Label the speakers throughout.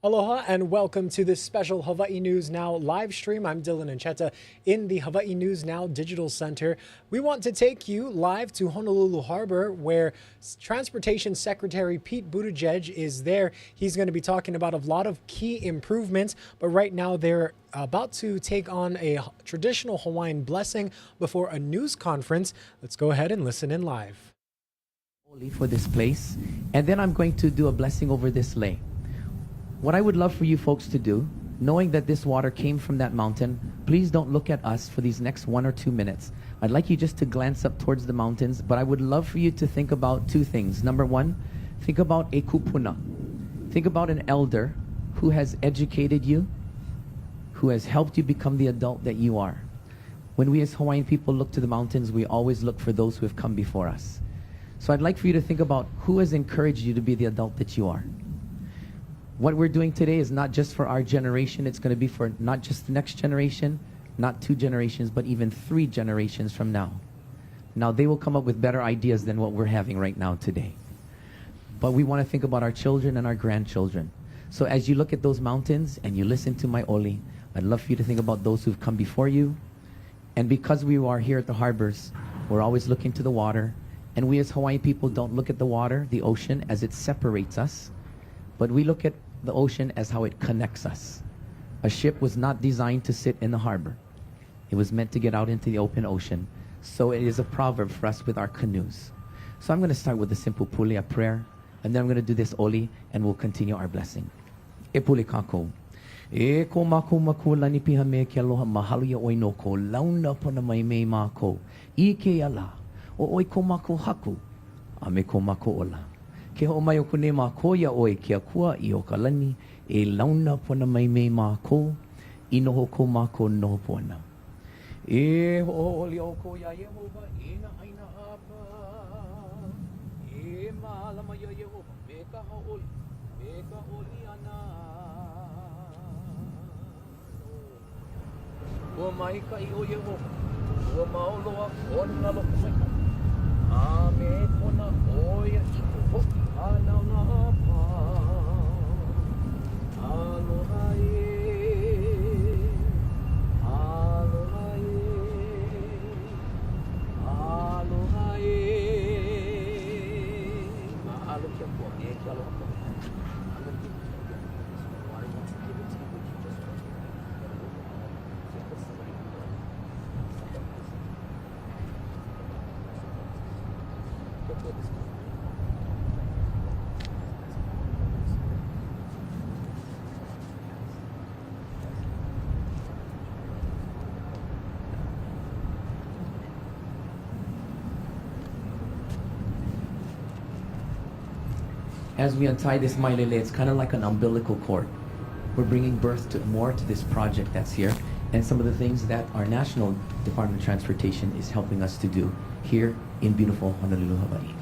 Speaker 1: Aloha and welcome to this special Hawaii News Now live stream. I'm Dylan Ancheta in the Hawaii News Now Digital Center. We want to take you live to Honolulu Harbor, where Transportation Secretary Pete Buttigieg is there. He's going to be talking about a lot of key improvements, but right now they're about to take on a traditional Hawaiian blessing before a news conference. Let's go ahead and listen in live.
Speaker 2: For this place, and then I'm going to do a blessing over this lake. What I would love for you folks to do, knowing that this water came from that mountain, please don't look at us for these next 1 or 2 minutes. I'd like you just to glance up towards the mountains, but I would love for you to think about 2 things. Number 1, think about a kupuna. Think about an elder who has educated you, who has helped you become the adult that you are. When we as Hawaiian people look to the mountains, we always look for those who have come before us. So I'd like for you to think about who has encouraged you to be the adult that you are. What we're doing today is not just for our generation, it's going to be for not just the next generation, not 2 generations, but even 3 generations from now. Now they will come up with better ideas than what we're having right now today. But we want to think about our children and our grandchildren. So as you look at those mountains and you listen to my oli, I'd love for you to think about those who've come before you. And because we are here at the harbors, we're always looking to the water. And we as Hawaiian people don't look at the water, the ocean, as it separates us, but we look at the ocean as how it connects us. A ship was not designed to sit in the harbor. It was meant to get out into the open ocean. So it is a proverb for us with our canoes. So I'm going to start with a simple puli, a prayer, and then I'm going to do this oli, and we'll continue our blessing. E puli kako. E ko mako mako lani piha me ke aloha mahalo ya oi no ko launa pona mai me mako. I ke ala. O oi ko mako haku. A me ko mako ola. Ke ho mai o kune mā koia oi ke akua I o kalani e launa pona mai me mā ko I noho ko mā ko noho pona. E ho oli o ko ya Yehova e na aina apa. E maalama ya Yehova me ka oli ana. Ua mai ka I o Yehova. Ua maoloa ona loko mai ka. A me kona oia I ko hoki. Aloha As we untie this mailele, it's kind of like an umbilical cord. We're bringing birth more to this project that's here, and some of the things that our National Department of Transportation is helping us to do here in beautiful Honolulu, Hawaii.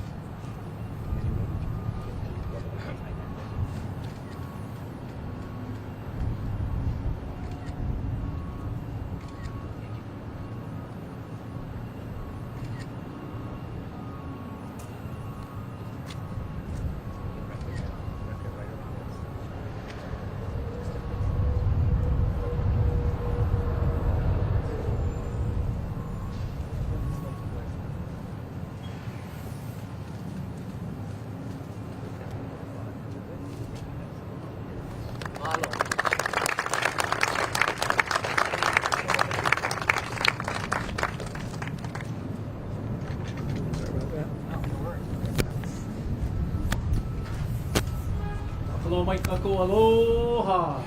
Speaker 3: Hello, Mike Kako. Aloha.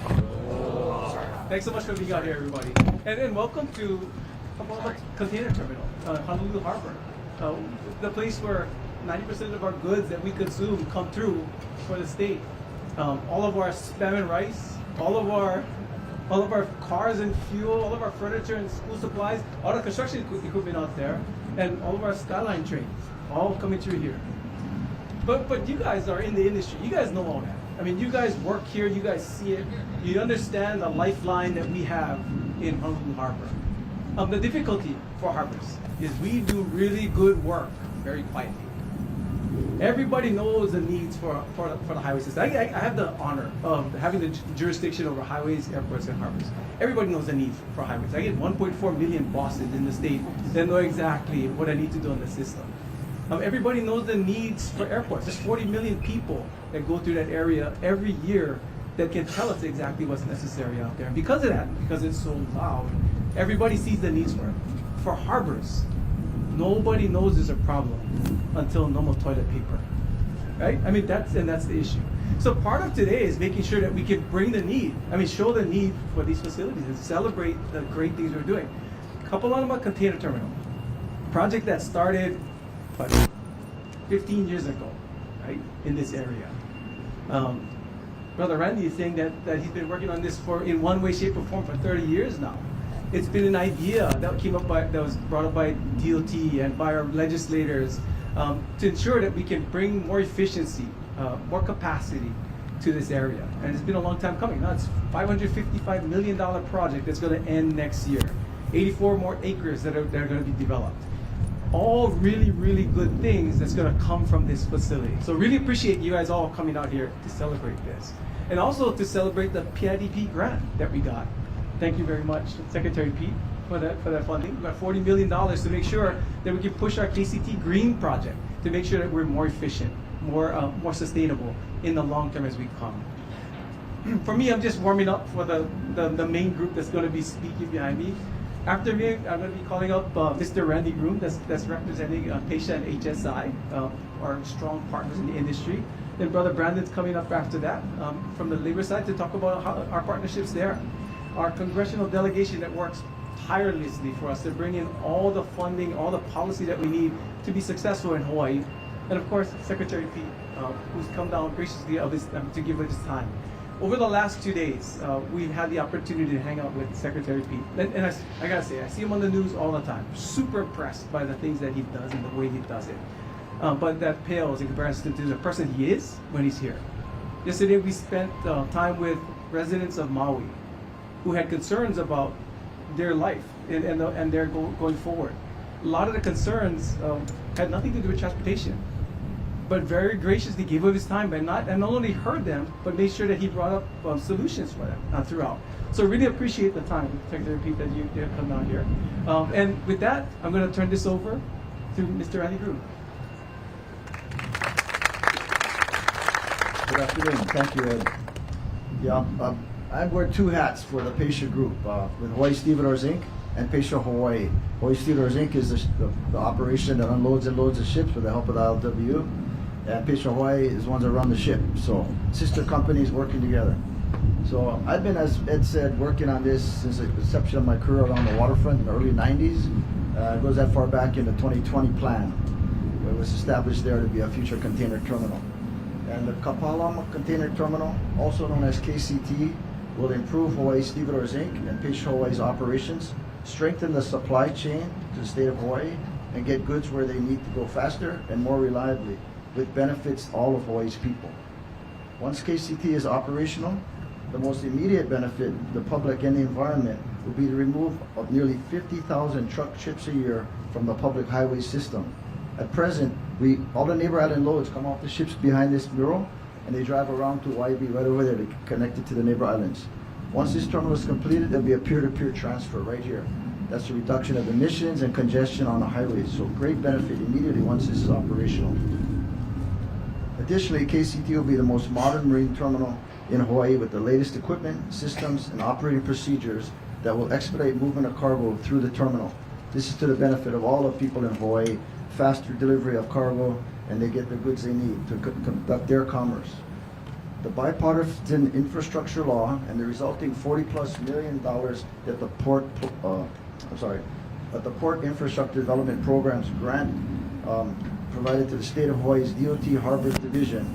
Speaker 3: Thanks so much for being out here, everybody. And welcome to the container terminal, Honolulu Harbor, the place where 90% of our goods that we consume come through for the state. All of our spam and rice, all of our cars and fuel, all of our furniture and school supplies, all the construction equipment out there, and all of our skyline trains, all coming through here. But you guys are in the industry. You guys know all that. I mean, you guys work here. You guys see it. You understand the lifeline that we have in Honolulu Harbor. The difficulty for harbors is we do really good work very quietly. Everybody knows the needs for the highway system. I have the honor of having the jurisdiction over highways, airports, and harbors. Everybody knows the need for highways. I get 1.4 million bosses in the state that know exactly what I need to do in the system. Everybody knows the needs for airports. There's 40 million people that go through that area every year that can tell us exactly what's necessary out there. And because of that, because it's so loud, everybody sees the needs for it. For harbors, nobody knows there's a problem until no more toilet paper, right? I mean, that's the issue. So part of today is making sure that we can bring the need, show the need for these facilities and celebrate the great things we're doing. Couple on about container terminal, project that started 15 years ago, right, in this area. Brother Randy is saying that he's been working on this in one way, shape, or form for 30 years now. It's been an idea that was brought up by DOT and by our legislators to ensure that we can bring more efficiency, more capacity to this area. And it's been a long time coming. Now it's $555 million project that's going to end next year. 84 more acres that are going to be developed. All really, really good things that's going to come from this facility. So really appreciate you guys all coming out here to celebrate this. And also to celebrate the PIDP grant that we got. Thank you very much, Secretary Pete, for that funding. We got $40 million to make sure that we can push our KCT Green project to make sure that we're more efficient, more sustainable in the long term as we come. For me, I'm just warming up for the main group that's going to be speaking behind me. After me, I'm going to be calling up Mr. Randy Groom, that's representing PASHA and HSI, our strong partners in the industry. Then Brother Brandon's coming up after that from the labor side to talk about our partnerships there. Our congressional delegation that works tirelessly for us to bring in all the funding, all the policy that we need to be successful in Hawaii. And of course, Secretary Pete, who's come down graciously to give us his time. Over the last 2 days, we've had the opportunity to hang out with Secretary Pete. And I gotta say, I see him on the news all the time. Super impressed by the things that he does and the way he does it. But that pales in comparison to the person he is when he's here. Yesterday, we spent time with residents of Maui who had concerns about their life and their going forward. A lot of the concerns had nothing to do with transportation, but very graciously gave up his time and not only heard them, but made sure that he brought up solutions for them throughout. So really appreciate the time, Secretary Pete, that you have come down here. And with that, I'm going to turn this over to Mr. Randy Groom.
Speaker 4: Good afternoon. Thank you, Ed. Yeah, I wear two hats for the PASHA group with Hawaii Stevedores Inc. and PASHA Hawaii. Hawaii Stevedores Inc. is the operation that unloads and loads the ships with the help of the ILWU, and PASHA Hawaii is the ones that run the ship. So sister companies working together. So I've been, as Ed said, working on this since the inception of my career around the waterfront in the early 90s. It goes that far back in the 2020 plan. It was established there to be a future container terminal. And the Kapalama Container Terminal, also known as KCT, will improve Hawaii Stevedores Inc. and PASHA Hawaii's operations, strengthen the supply chain to the state of Hawaii, and get goods where they need to go faster and more reliably, which benefits all of Hawaii's people. Once KCT is operational, the most immediate benefit to the public and the environment will be the removal of nearly 50,000 truck trips a year from the public highway system. At present, all the neighbor island loads come off the ships behind this mural, and they drive around to YB right over there to connect it to the neighbor islands. Once this terminal is completed, there'll be a peer-to-peer transfer right here. That's a reduction of emissions and congestion on the highways, so great benefit immediately once this is operational. Additionally, KCT will be the most modern marine terminal in Hawaii with the latest equipment, systems, and operating procedures that will expedite movement of cargo through the terminal. This is to the benefit of all the people in Hawaii, faster delivery of cargo, and they get the goods they need to conduct their commerce. The bipartisan infrastructure law and the resulting $40+ million that the Port Infrastructure Development Program's grant provided to the state of Hawaii's DOT Harbor Division,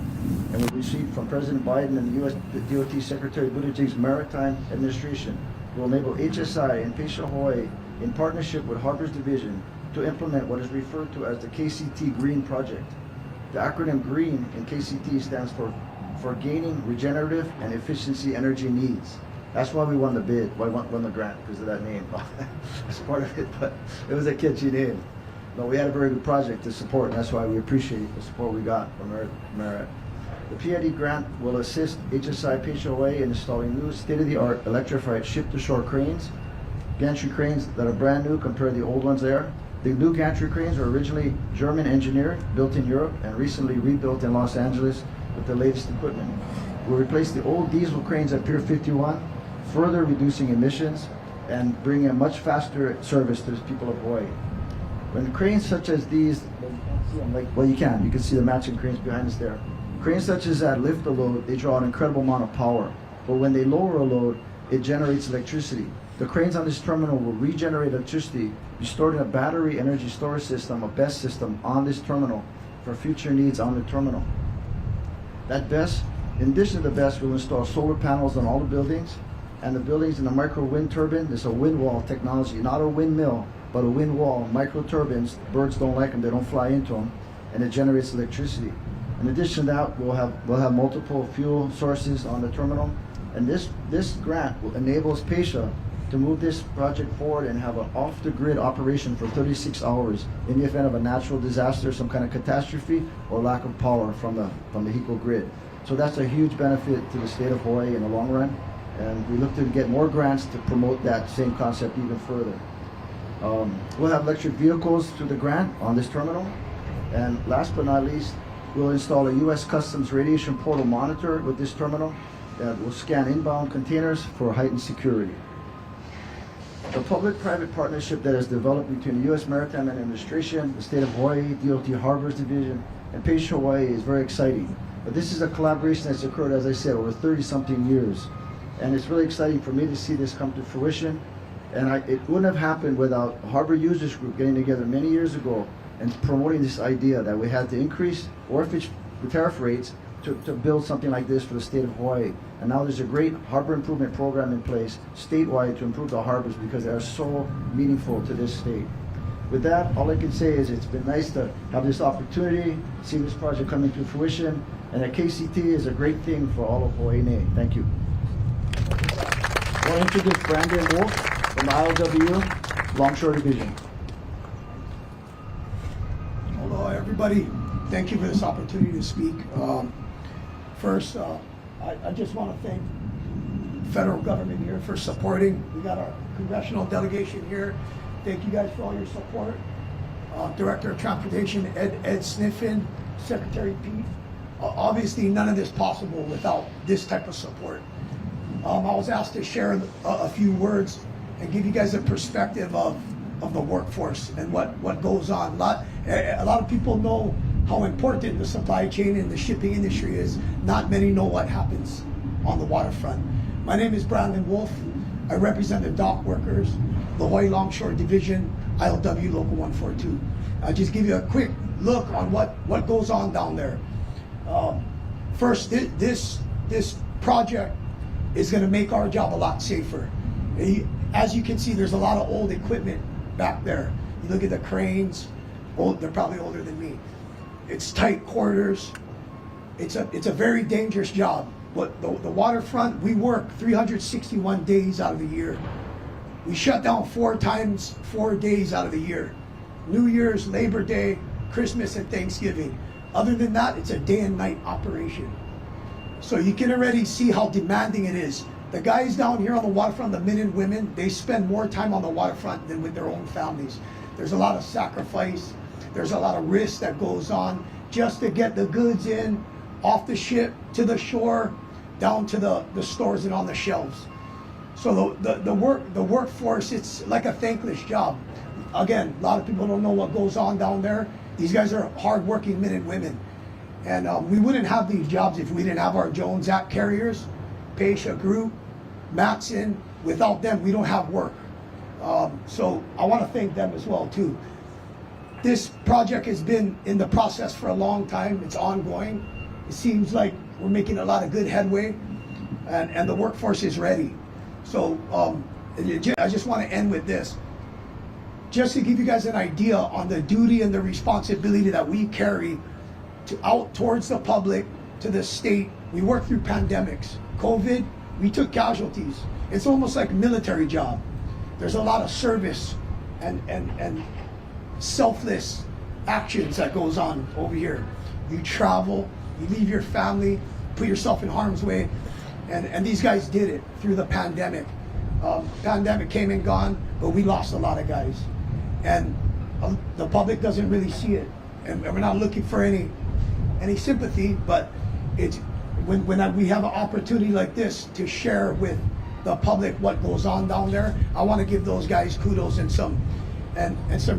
Speaker 4: and we received from President Biden and the U.S. DOT Secretary Buttigieg's Maritime Administration, will enable HSI and PASHA Hawaii, in partnership with Harbors Division, to implement what is referred to as the KCT Green Project. The acronym GREEN in KCT stands for Gaining Regenerative and Efficiency Energy Needs. That's why we won the bid, why we won the grant, because of that name. That's part of it, but it was a catchy name. No, we had a very good project to support, and that's why we appreciate the support we got from Merit. The PID grant will assist HSI Patient Hawaii in installing new state-of-the-art electrified ship-to-shore cranes, gantry cranes that are brand new compared to the old ones there. The new gantry cranes were originally German engineered, built in Europe, and recently rebuilt in Los Angeles with the latest equipment. We'll replace the old diesel cranes at Pier 51, further reducing emissions and bringing a much faster service to the people of Hawaii. When cranes such as these, well, you can see the matching cranes behind us there. Cranes such as that lift a load, they draw an incredible amount of power. But when they lower a load, it generates electricity. The cranes on this terminal will regenerate electricity, be stored in a battery energy storage system, a BESS system on this terminal for future needs on the terminal. That BESS, in addition to the BESS, we'll install solar panels on all the buildings, and the buildings in the micro wind turbine, there's a wind wall technology, not a windmill, but a wind wall, micro turbines. Birds don't like them, they don't fly into them, and it generates electricity. In addition to that, we'll have multiple fuel sources on the terminal, and this grant will enable PASHA to move this project forward and have an off-the-grid operation for 36 hours in the event of a natural disaster, some kind of catastrophe, or lack of power from the HECO grid. So that's a huge benefit to the state of Hawaii in the long run, and we look to get more grants to promote that same concept even further. We'll have electric vehicles through the grant on this terminal, and last but not least, we'll install a U.S. Customs radiation portal monitor with this terminal that will scan inbound containers for heightened security. The public-private partnership that is developed between the U.S. Maritime Administration, the State of Hawaii, DOT Harbors Division, and PASHA Hawaii is very exciting. But this is a collaboration that's occurred, as I said, over 30-something years. And it's really exciting for me to see this come to fruition. And it wouldn't have happened without Harbor Users Group getting together many years ago and promoting this idea that we had to increase wharfage tariff rates to build something like this for the state of Hawaii. And now there's a great harbor improvement program in place statewide to improve the harbors because they are so meaningful to this state. With that, all I can say is it's been nice to have this opportunity, see this project coming to fruition, and that KCT is a great thing for all of Hawaii. Thank you. I want to introduce Brandon Wolf from the ILW Longshore Division.
Speaker 5: Hello, everybody. Thank you for this opportunity to speak. First, I just want to thank the federal government here for supporting. We got our congressional delegation here. Thank you guys for all your support. Director of Transportation, Ed Sniffen, Secretary Pete. Obviously, none of this possible without this type of support. I was asked to share a few words and give you guys a perspective of the workforce and what goes on. A lot of people know how important the supply chain and the shipping industry is. Not many know what happens on the waterfront. My name is Brandon Wolf. I represent the dock workers, the Hawaii Longshore Division, ILW Local 142. I'll just give you a quick look on what goes on down there. First, this project is going to make our job a lot safer. As you can see, there's a lot of old equipment back there. You look at the cranes, they're probably older than me. It's tight quarters. It's a very dangerous job. But the waterfront, we work 361 days out of the year. We shut down 4 times, 4 days out of the year. New Year's, Labor Day, Christmas, and Thanksgiving. Other than that, it's a day and night operation. So you can already see how demanding it is. The guys down here on the waterfront, the men and women, they spend more time on the waterfront than with their own families. There's a lot of sacrifice. There's a lot of risk that goes on just to get the goods in, off the ship, to the shore, down to the stores and on the shelves. So the workforce, it's like a thankless job. Again, a lot of people don't know what goes on down there. These guys are hardworking men and women. And we wouldn't have these jobs if we didn't have our Jones Act carriers, PASHA Group, Matson. Without them, we don't have work. So I want to thank them as well too. This project has been in the process for a long time. It's ongoing. It seems like we're making a lot of good headway, and the workforce is ready. So I just want to end with this. Just to give you guys an idea on the duty and the responsibility that we carry out towards the public, to the state. We work through pandemics. COVID, we took casualties. it's almost like a military job. There's a lot of service and selfless actions that goes on over here. You travel, you leave your family, put yourself in harm's way, and these guys did it through the pandemic. Pandemic came and gone, but we lost a lot of guys, and the public doesn't really see it, and we're not looking for any sympathy. But it's when we have an opportunity like this to share with the public what goes on down there. I want to give those guys kudos and some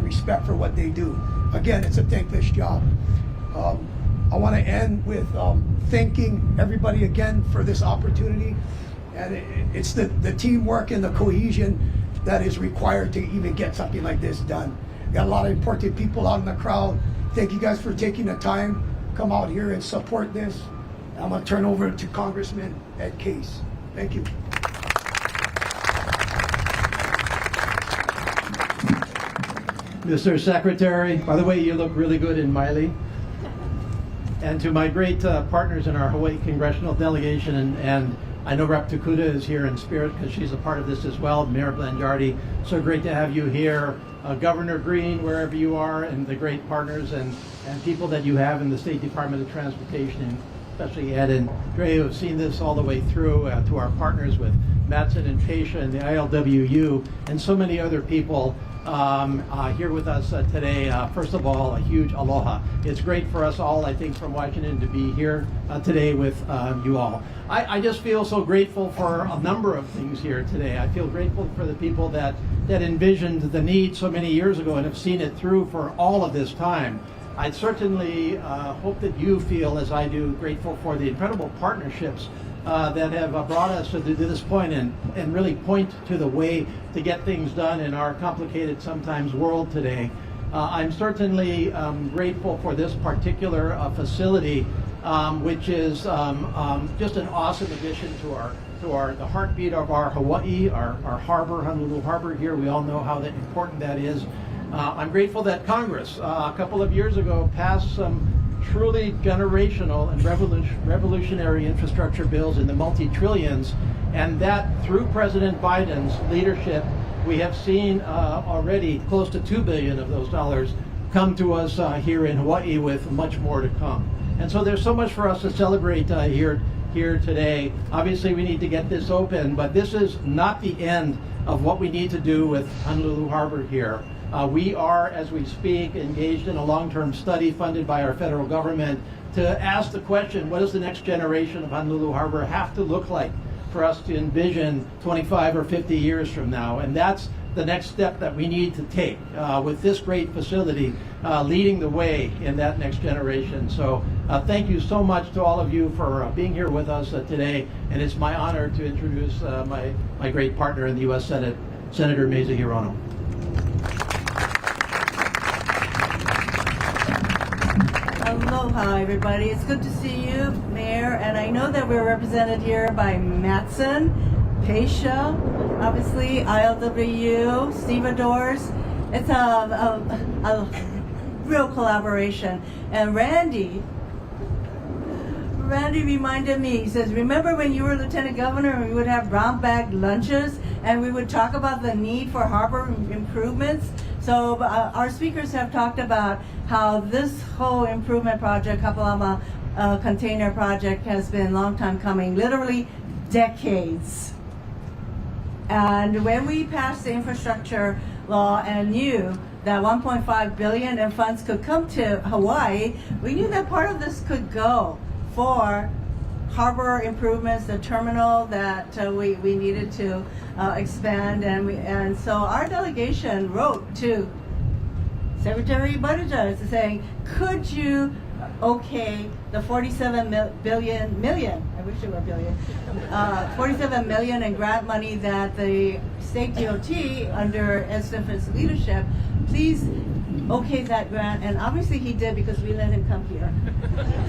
Speaker 5: respect for what they do. Again, it's a thankless job. I want to end with thanking everybody again for this opportunity, and it's the teamwork and the cohesion that is required to even get something like this done. We got a lot of important people out in the crowd. Thank you guys for taking the time, come out here and support this. I'm going to turn over to Congressman Ed Case. Thank you.
Speaker 6: Mr. Secretary, by the way, you look really good in Miley. And to my great partners in our Hawaii congressional delegation, and I know Rep. Takuda is here in spirit because she's a part of this as well, Mayor Blangiardi, so great to have you here. Governor Green, wherever you are, and the great partners and people that you have in the State Department of Transportation, and especially Ed and Dre, who have seen this all the way through, to our partners with Matson and Pasha and the ILWU, and so many other people here with us today. First of all, a huge aloha. It's great for us all, I think, from Washington to be here today with you all. I just feel so grateful for a number of things here today. I feel grateful for the people that envisioned the need so many years ago and have seen it through for all of this time. I certainly hope that you feel, as I do, grateful for the incredible partnerships that have brought us to this point and really point to the way to get things done in our complicated, sometimes, world today. I'm certainly grateful for this particular facility, which is just an awesome addition to the heartbeat of our Hawaii, our harbor, Honolulu Harbor here. We all know how important that is. I'm grateful that Congress, a couple of years ago, passed some truly generational and revolutionary infrastructure bills in the multi-trillions, and that through President Biden's leadership, we have seen already close to $2 billion of those dollars come to us here in Hawaii, with much more to come. And so there's so much for us to celebrate here today. Obviously, we need to get this open, but this is not the end of what we need to do with Honolulu Harbor here. We are, as we speak, engaged in a long-term study funded by our federal government to ask the question, what does the next generation of Honolulu Harbor have to look like for us to envision 25 or 50 years from now? And that's the next step that we need to take with this great facility leading the way in that next generation. So thank you so much to all of you for being here with us today. And it's my honor to introduce my great partner in the U.S. Senate, Senator Meza Hirono.
Speaker 7: Aloha, everybody. It's good to see you, Mayor. And I know that we're represented here by Matson, Pasha, obviously, ILWU, Stevedores. It's a real collaboration. And Randy reminded me, he says, remember when you were Lieutenant Governor and we would have brown bag lunches and we would talk about the need for harbor improvements? So our speakers have talked about how this whole improvement project, Kapalama container project, has been a long time coming, literally decades. And when we passed the infrastructure law and knew that 1.5 billion in funds could come to Hawaii, we knew that part of this could go for harbor improvements, the terminal that we needed to expand, and so our delegation wrote to Secretary Buttigieg saying, could you okay the 47 million, I wish it were billion, 47 million in grant money that the state DOT under Ed Stiffen's leadership, please okay that grant. And obviously he did, because we let him come here.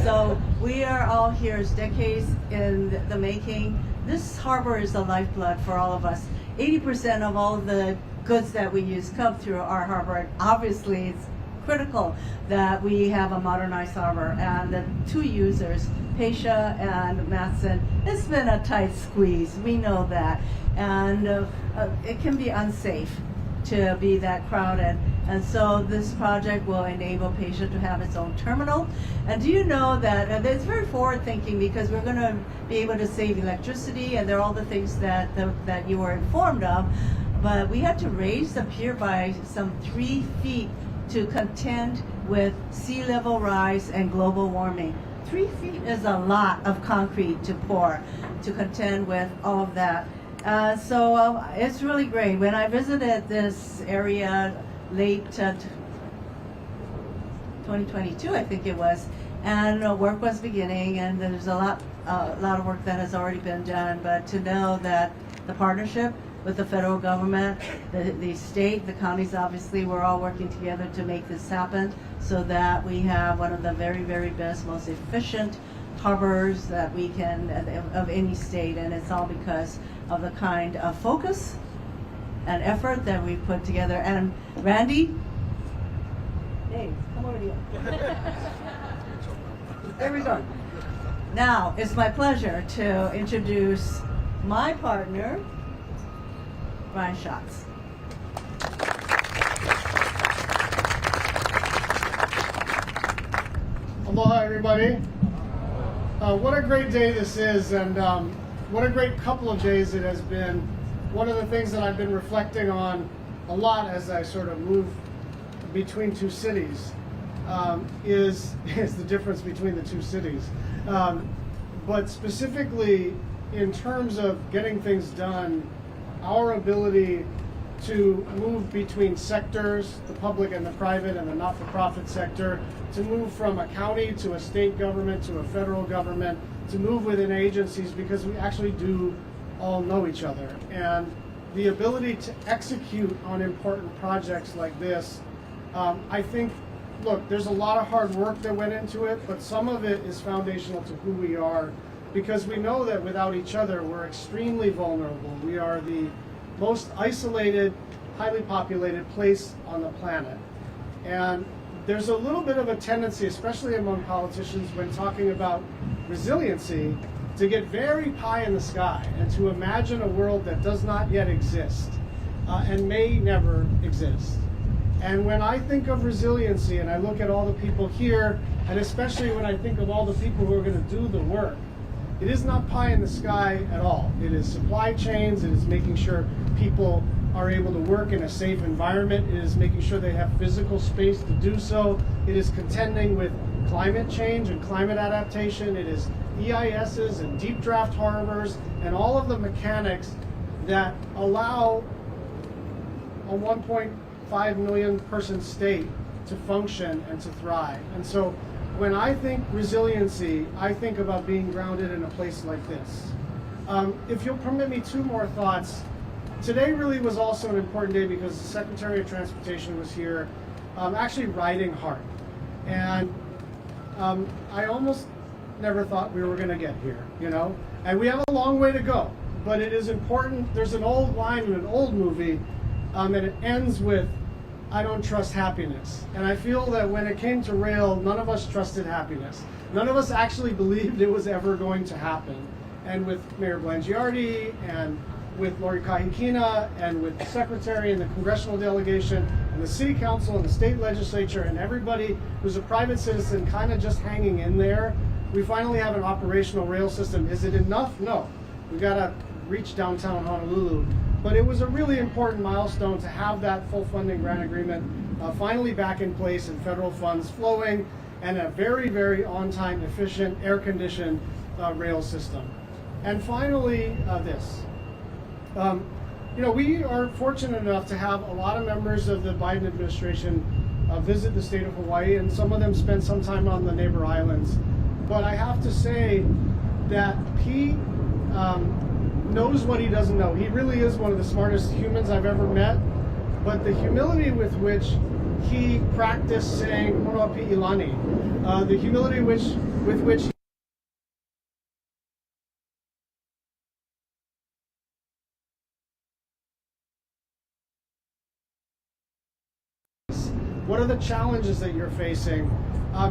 Speaker 7: So we are all here, it's decades in the making. This harbor is the lifeblood for all of us. 80% of all of the goods that we use come through our harbor, and obviously it's critical that we have a modernized harbor. And the two users, Pasha and Matson, It's been a tight squeeze. We know that, and it can be unsafe to be that crowded. And so this project will enable Pacia to have its own terminal. And do you know that it's very forward thinking, because we're going to be able to save electricity, and there are all the things that you were informed of. But we had to raise the pier by some 3 feet to contend with sea level rise and global warming. 3 feet is a lot of concrete to pour to contend with all of that. So it's really great. When I visited this area late 2022, I think it was, and work was beginning, and there's a lot of work that has already been done. But to know that the partnership with the federal government, the state, the counties, obviously, we're all working together to make this happen, so that we have one of the very, very best, most efficient harbors that we can of any state. And it's all because of the kind of focus and effort that we put together. And Randy, hey, come over here. There we go. Now it's my pleasure to introduce my partner, Brian Schatz.
Speaker 8: Aloha, everybody. What a great day this is, and what a great couple of days it has been. One of the things that I've been reflecting on a lot as I sort of move between two cities is the difference between the two cities. But specifically, in terms of getting things done, our ability to move between sectors, the public and the private and the not-for-profit sector, to move from a county to a state government to a federal government, to move within agencies, because we actually do all know each other. And the ability to execute on important projects like this, I think, look, there's a lot of hard work that went into it, but some of it is foundational to who we are, because we know that without each other, we're extremely vulnerable. We are the most isolated, highly populated place on the planet. And there's a little bit of a tendency, especially among politicians, when talking about resiliency, to get very pie in the sky and to imagine a world that does not yet exist and may never exist. And when I think of resiliency and I look at all the people here, and especially when I think of all the people who are going to do the work, it is not pie in the sky at all. It is supply chains, it is making sure people are able to work in a safe environment, it is making sure they have physical space to do so, it is contending with climate change and climate adaptation, it is EISs and deep draft harbors and all of the mechanics that allow a 1.5 million person state to function and to thrive. And so when I think resiliency, I think about being grounded in a place like this. If you'll permit me 2 more thoughts. Today really was also an important day because the Secretary of Transportation was here actually riding hard. And I almost never thought we were going to get here, you know? And we have a long way to go, but it is important. There's an old line in an old movie, and it ends with, "I don't trust happiness." And I feel that when it came to rail, none of us trusted happiness. None of us actually believed it was ever going to happen. And with Mayor Blangiardi and with Lori Kahikina and with the Secretary and the congressional delegation and the City Council and the state legislature and everybody who's a private citizen kind of just hanging in there, we finally have an operational rail system. Is it enough? No. We got to reach downtown Honolulu. But it was a really important milestone to have that full funding grant agreement finally back in place and federal funds flowing and a very, very on-time, efficient, air-conditioned rail system. And finally, this. You know, we are fortunate enough to have a lot of members of the Biden administration visit the state of Hawaii, and some of them spend some time on the neighbor islands. But I have to say that Pete knows what he doesn't know. He really is one of the smartest humans I've ever met. But the humility with which he practiced saying "Honoapi Ilani," the humility with which what are the challenges that you're facing?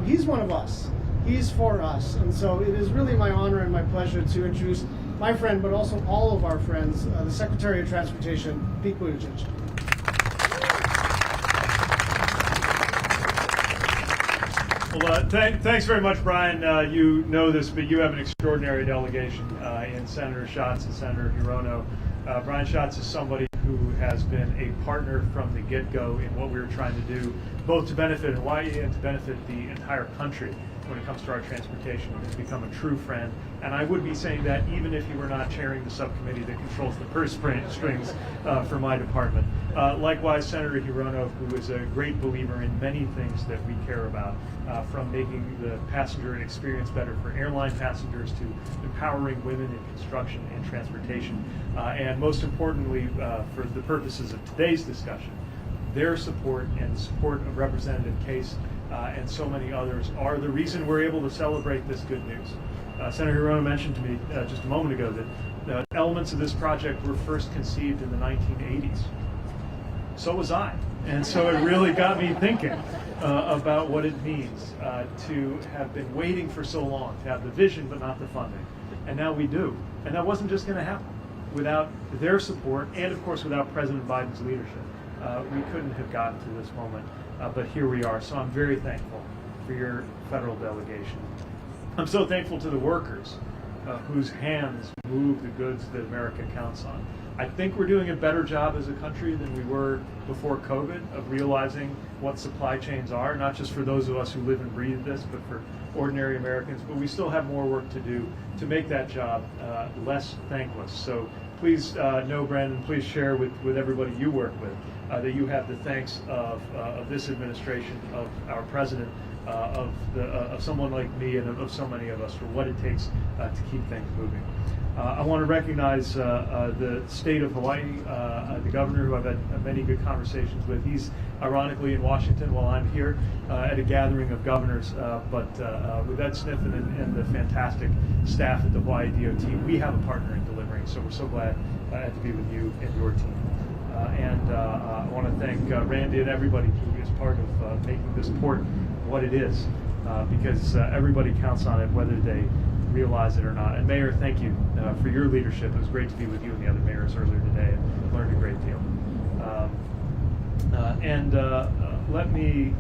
Speaker 8: He's one of us. He's for us. And so it is really my honor and my pleasure to introduce my friend, but also all of our friends, the Secretary of Transportation, Pete Buttigieg.
Speaker 9: Well, thanks very much, Brian. You know this, but you have an extraordinary delegation in Senator Schatz and Senator Hirono. Brian Schatz is somebody who has been a partner from the get-go in what we were trying to do, both to benefit Hawaii and to benefit the entire country when it comes to our transportation. Has become a true friend, and I would be saying that even if you were not chairing the subcommittee that controls the purse strings for my department. Likewise, Senator Hirono, who is a great believer in many things that we care about, from making the passenger experience better for airline passengers to empowering women in construction and transportation, and most importantly, for the purposes of today's discussion, their support and the support of Representative Case and so many others are the reason we're able to celebrate this good news. Senator Hirono mentioned to me just a moment ago that elements of this project were first conceived in the 1980s. So was I. And so it really got me thinking about what it means to have been waiting for so long, to have the vision but not the funding. And now we do. And that wasn't just going to happen without their support and, of course, without President Biden's leadership. We couldn't have gotten to this moment, but here we are. So I'm very thankful for your federal delegation. I'm so thankful to the workers whose hands move the goods that America counts on. I think we're doing a better job as a country than we were before COVID of realizing what supply chains are, not just for those of us who live and breathe this, but for ordinary Americans. But we still have more work to do to make that job less thankless. So please know, Brandon, please share with everybody you work with that you have the thanks of this administration, of our president, of someone like me, and of so many of us for what it takes to keep things moving. I want to recognize the state of Hawaii, the governor, who I've had many good conversations with. He's ironically in Washington while I'm here at a gathering of governors. But with Ed Sniffen and the fantastic staff at the Hawaii DOT, we have a partner in delivering. So we're so glad to be with you and your team. I want to thank Randy and everybody who is part of making this port what it is, because everybody counts on it, whether they realize it or not. And Mayor, thank you for your leadership. It was great to be with you and the other mayors earlier today and learned a great deal. Let me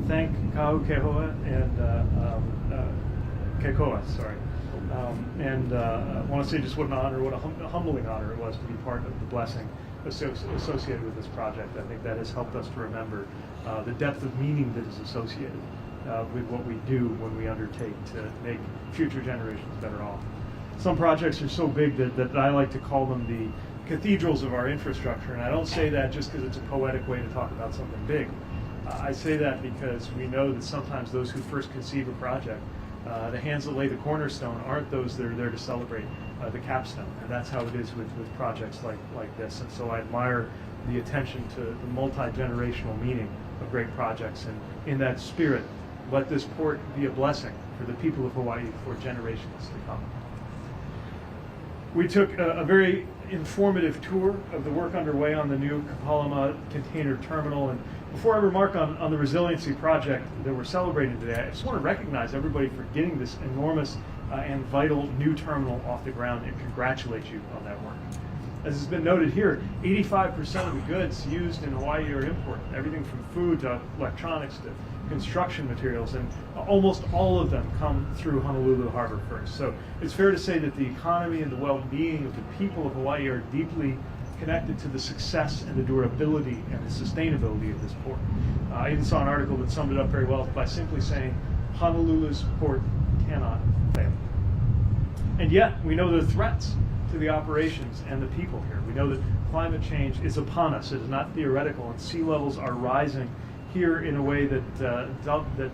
Speaker 9: thank Kau Kehoa and Kekoa, sorry. I want to say just what an honor, what a humbling honor it was to be part of the blessing associated with this project. I think that has helped us to remember the depth of meaning that is associated with what we do when we undertake to make future generations better off. Some projects are so big that I like to call them the cathedrals of our infrastructure, and I don't say that just because it's a poetic way to talk about something big. I say that because we know that sometimes those who first conceive a project, the hands that lay the cornerstone, aren't those that are there to celebrate the capstone, and that's how it is with projects like this. And so I admire the attention to the multi-generational meaning of great projects, and in that spirit, let this port be a blessing for the people of Hawaii for generations to come. We took a very informative tour of the work underway on the new Kapalama container terminal, and before I remark on the resiliency project that we're celebrating today, I just want to recognize everybody for getting this enormous and vital new terminal off the ground and congratulate you on that work. As has been noted here, 85% of the goods used in Hawaii are imported, everything from food to electronics to construction materials, and almost all of them come through Honolulu Harbor first. So it's fair to say that the economy and the well-being of the people of Hawaii are deeply connected to the success and the durability and the sustainability of this port. I even saw an article that summed it up very well by simply saying, Honolulu's port cannot fail. And yet, we know the threats to the operations and the people here. We know that climate change is upon us. It is not theoretical, and sea levels are rising here in a way that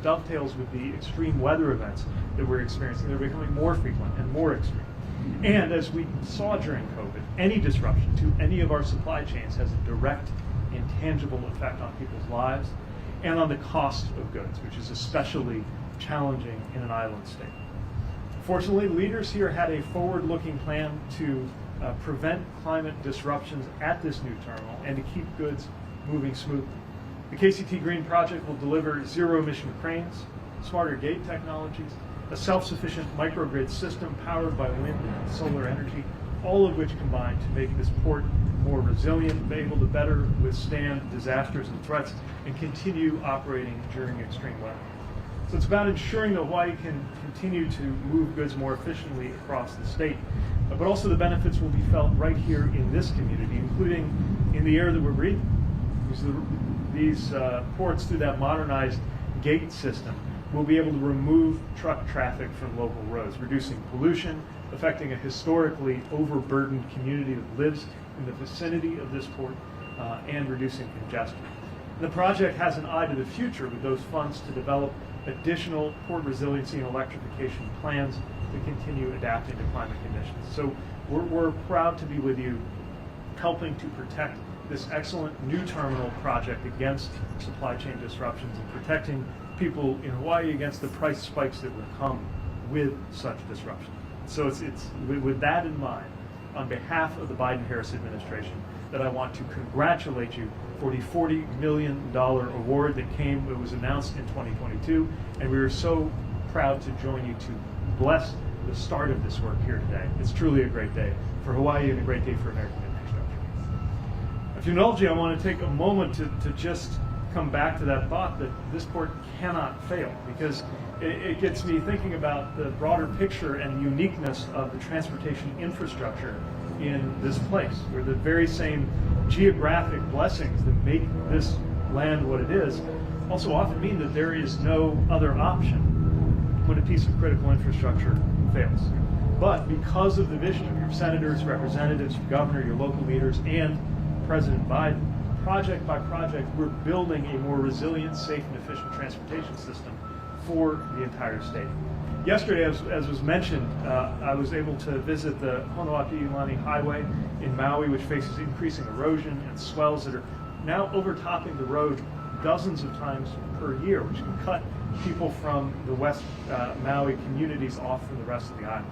Speaker 9: dovetails with the extreme weather events that we're experiencing. They're becoming more frequent and more extreme. And as we saw during COVID, any disruption to any of our supply chains has a direct, intangible effect on people's lives and on the cost of goods, which is especially challenging in an island state. Fortunately, leaders here had a forward-looking plan to prevent climate disruptions at this new terminal and to keep goods moving smoothly. The KCT Green project will deliver zero-emission cranes, smarter gate technologies, a self-sufficient microgrid system powered by wind and solar energy, all of which combine to make this port more resilient, able to better withstand disasters and threats, and continue operating during extreme weather. So it's about ensuring that Hawaii can continue to move goods more efficiently across the state, but also the benefits will be felt right here in this community, including in the air that we're breathing. These ports, through that modernized gate system, will be able to remove truck traffic from local roads, reducing pollution, affecting a historically overburdened community that lives in the vicinity of this port, and reducing congestion. The project has an eye to the future with those funds to develop additional port resiliency and electrification plans to continue adapting to climate conditions. So we're proud to be with you, helping to protect this excellent new terminal project against supply chain disruptions and protecting people in Hawaii against the price spikes that would come with such disruption. So it's with that in mind, on behalf of the Biden-Harris administration, that I want to congratulate you for the $40 million award that was announced in 2022, and we are so proud to join you to bless the start of this work here today. It's truly a great day for Hawaii and a great day for American infrastructure. If you indulge me, I want to take a moment to just come back to that thought that this port cannot fail, because it gets me thinking about the broader picture and uniqueness of the transportation infrastructure in this place, where the very same geographic blessings that make this land what it is also often mean that there is no other option when a piece of critical infrastructure fails. But because of the vision of your senators, representatives, your governor, your local leaders, and President Biden, project by project, we're building a more resilient, safe, and efficient transportation system for the entire state. Yesterday, as was mentioned, I was able to visit the Honolulu Highway in Maui, which faces increasing erosion and swells that are now overtopping the road dozens of times per year, which can cut people from the West Maui communities off from the rest of the island.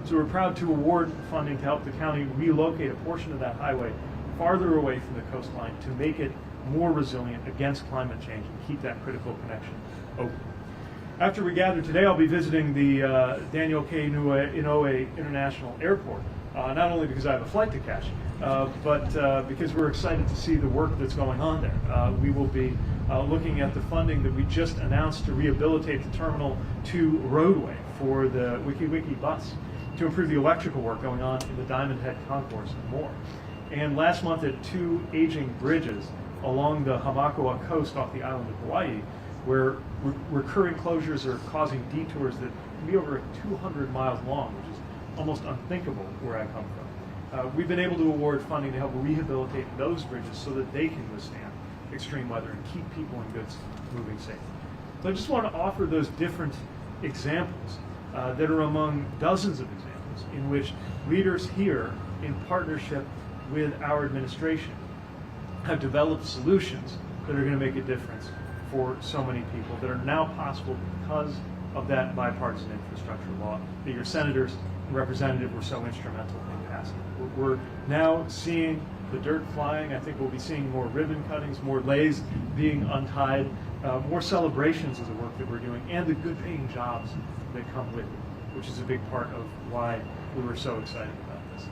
Speaker 9: So we're proud to award funding to help the county relocate a portion of that highway farther away from the coastline to make it more resilient against climate change and keep that critical connection open. After we gather today, I'll be visiting the Daniel K. Inouye International Airport, not only because I have a flight to catch, but because we're excited to see the work that's going on there. We will be looking at the funding that we just announced to rehabilitate the Terminal 2 roadway for the WikiWiki bus, to improve the electrical work going on in the Diamond Head Concourse and more. And last month at 2 aging bridges along the Hamakua coast off the island of Hawaii, where recurring closures are causing detours that can be over 200 miles long, which is almost unthinkable where I come from. We've been able to award funding to help rehabilitate those bridges so that they can withstand extreme weather and keep people and goods moving safely. So I just want to offer those different examples that are among dozens of examples in which leaders here, in partnership with our administration, have developed solutions that are going to make a difference for so many people, that are now possible because of that bipartisan infrastructure law that your senators and representatives were so instrumental in passing. We're now seeing the dirt flying. I think we'll be seeing more ribbon cuttings, more leis being untied, more celebrations of the work that we're doing, and the good paying jobs that come with it, which is a big part of why we were so excited about this.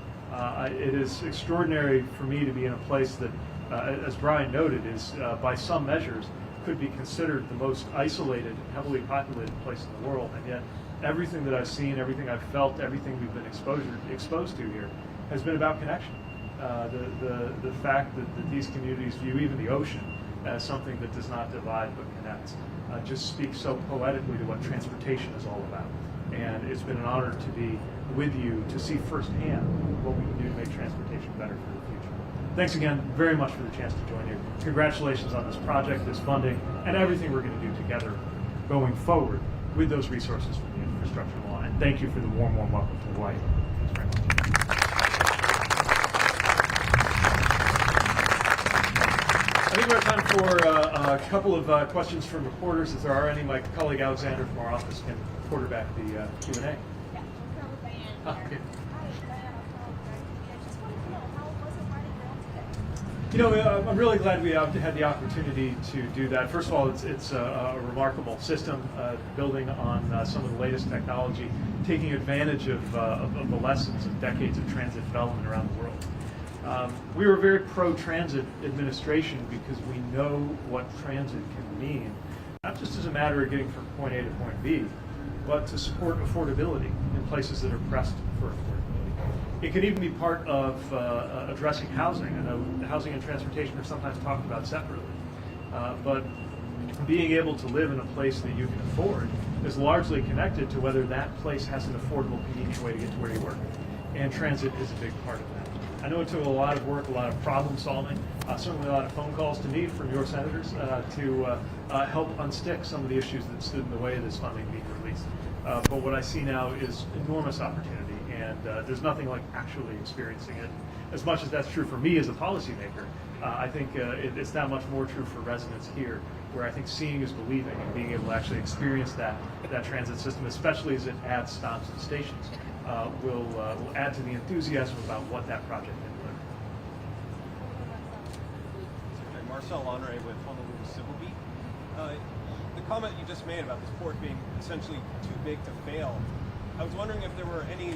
Speaker 9: It is extraordinary for me to be in a place that, as Brian noted, is by some measures could be considered the most isolated, heavily populated place in the world, and yet everything that I've seen, everything I've felt, everything we've been exposed to here has been about connection. The fact that these communities view even the ocean as something that does not divide but connects just speaks so poetically to what transportation is all about. And it's been an honor to be with you to see firsthand what we can do to make transportation better for the future. Thanks again very much for the chance to join you. Congratulations on this project, this funding, and everything we're going to do together going forward with those resources from the infrastructure law. And thank you for the warm welcome to Hawaii. Thanks very much. I think we have time for a couple of questions from reporters. If there are any, my colleague Alexander from our office can quarterback the Q&A.
Speaker 10: Yeah,
Speaker 9: Okay.
Speaker 10: Hi, Diana. I just wanted to know, how was it riding down today?
Speaker 9: You know, I'm really glad we had the opportunity to do that. First of all, it's a remarkable system, building on some of the latest technology, taking advantage of the lessons of decades of transit development around the world. We were a very pro-transit administration because we know what transit can mean, not just as a matter of getting from point A to point B, but to support affordability in places that are pressed for affordability. It can even be part of addressing housing. I know housing and transportation are sometimes talked about separately, but being able to live in a place that you can afford is largely connected to whether that place has an affordable, convenient way to get to where you work. And transit is a big part of that. I know it took a lot of work, a lot of problem solving, certainly a lot of phone calls to me from your senators to help unstick some of the issues that stood in the way of this funding being released. But what I see now is enormous opportunity. And there's nothing like actually experiencing it. As much as that's true for me as a policymaker, I think it's that much more true for residents here, where I think seeing is believing, and being able to actually experience that transit system, especially as it adds stops and stations, will add to the enthusiasm about what that project can deliver.
Speaker 10: Marcel Honore with Honolulu Civil Beat. The comment you just made about this port being essentially too big to fail, I was wondering if there were any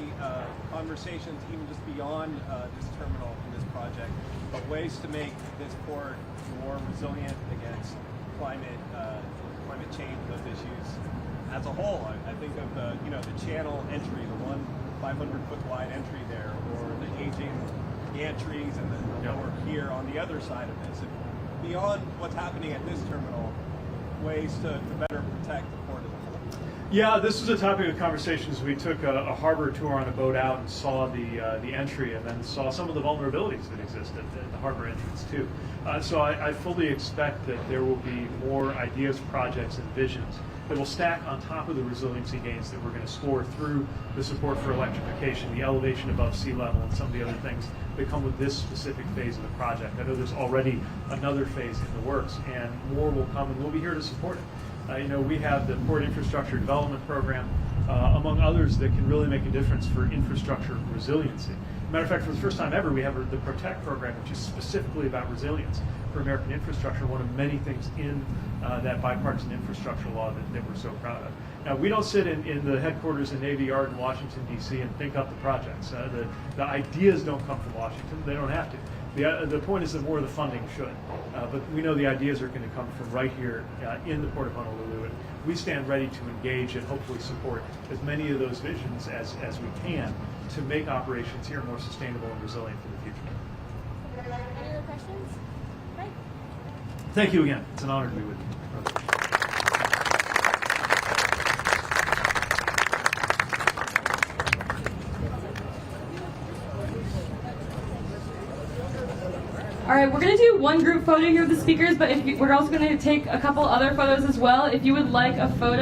Speaker 10: conversations, even just beyond this terminal in this project, but ways to make this port more resilient against climate change, those issues as a whole. I think of the channel entry, the one 500-foot wide entry there, or the aging gantries and the lower pier on the other side of this. And beyond what's happening at this terminal, ways to better protect the port as a whole.
Speaker 9: Yeah, this was a topic of conversations. We took a harbor tour on a boat out and saw the entry, and then saw some of the vulnerabilities that exist at the harbor entrance too. So I fully expect that there will be more ideas, projects, and visions that will stack on top of the resiliency gains that we're going to score through the support for electrification, the elevation above sea level, and some of the other things that come with this specific phase of the project. I know there's already another phase in the works, and more will come, and we'll be here to support it. We have the Port Infrastructure Development Program, among others, that can really make a difference for infrastructure resiliency. Matter of fact, for the first time ever, we have the PROTECT program, which is specifically about resilience for American infrastructure, one of many things in that bipartisan infrastructure law that we're so proud of. Now, we don't sit in the headquarters in Navy Yard in Washington, D.C. and think up the projects. The ideas don't come from Washington. They don't have to. The point is that more of the funding should. But we know the ideas are going to come from right here in the Port of Honolulu. And we stand ready to engage and hopefully support as many of those visions as we can to make operations here more sustainable and resilient for the future.
Speaker 11: Any other questions? Right.
Speaker 9: Thank you again. It's an honor to be with you.
Speaker 11: All right, we're going to do one group photo here with the speakers, but we're also going to take a couple other photos as well. If you would like a photo